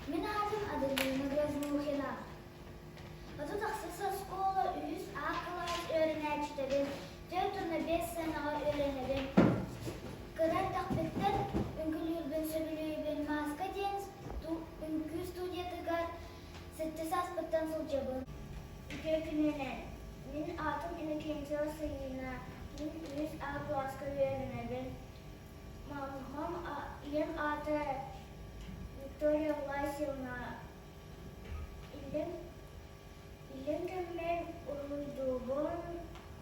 Min adım Adelina Grazmuhina. Adı taksısa skola 100 A klas öğrenecilerim. 4-5 sene öğrenelim. Kadar takbetler üngül yılbın söbülüyü maska deniz. Üngül studiyatıgar 8 aspettan sılcabın. Gökünene. Min adım inekinci sayına. Min 100 A klaska öğrenelim. Mamam yem adı Victoria Васильевна, илем мен уйдубон,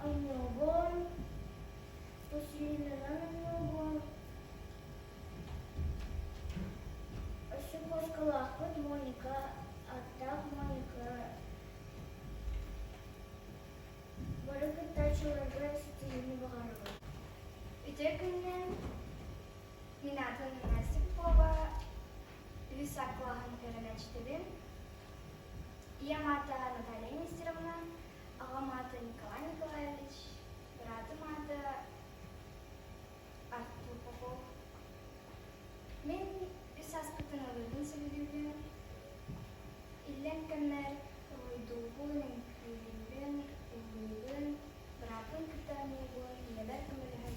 айнобон, посилинанобон. Аşı koşkalaklık Monika, Attak Monika. Barıkıt taşılarga stilini bağırıyor. Ötekünden Minatan Nasipova, Високлахан öğrenecilerim. Ямата Наталья Нестеровна, Аламата Николай Николаевич, Братымата Артур Попов. Мен Висаспытын ылыдын сөйлеуін, Иллен кәмнәр Ройдуғын, Күйлен, Үлгін, Братын кітамегін, Елер көмілігін.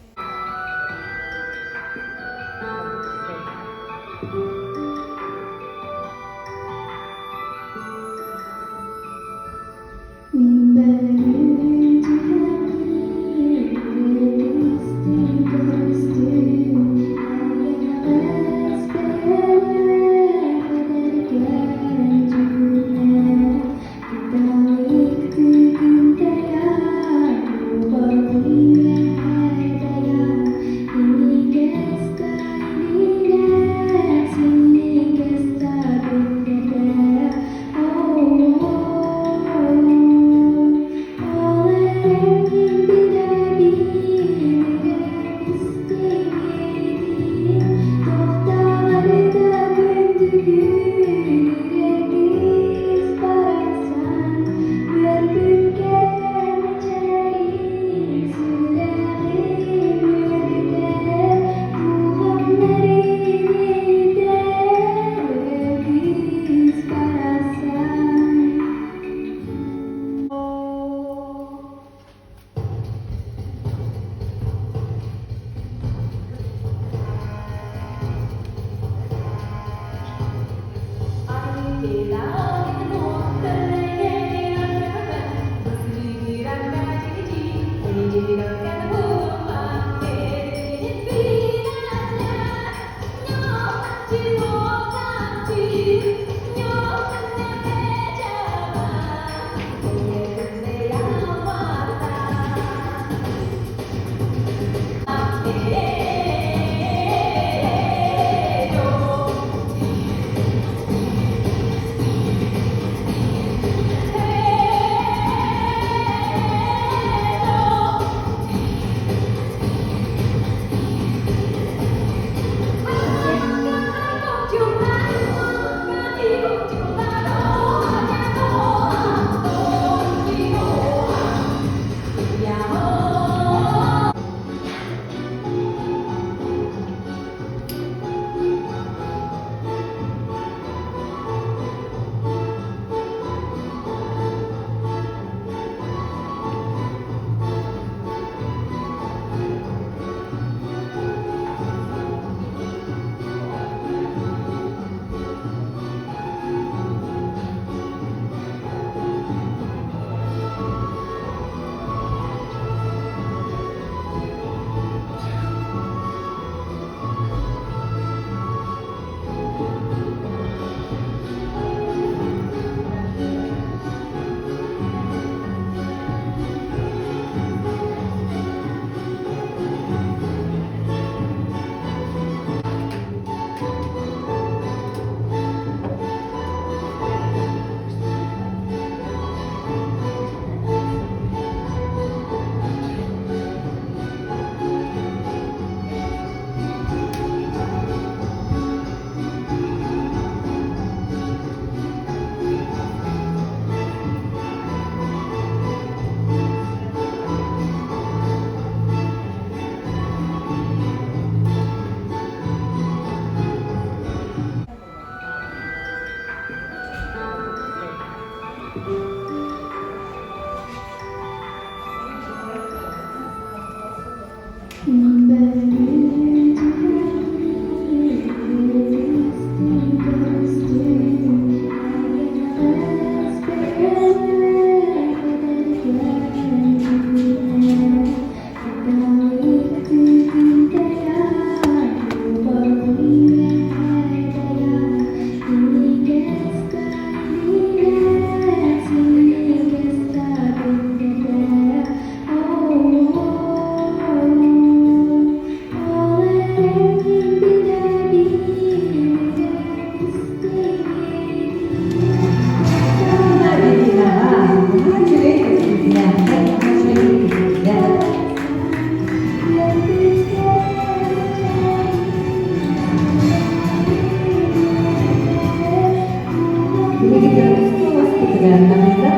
Jadi kita harus puas gitu kan, namanya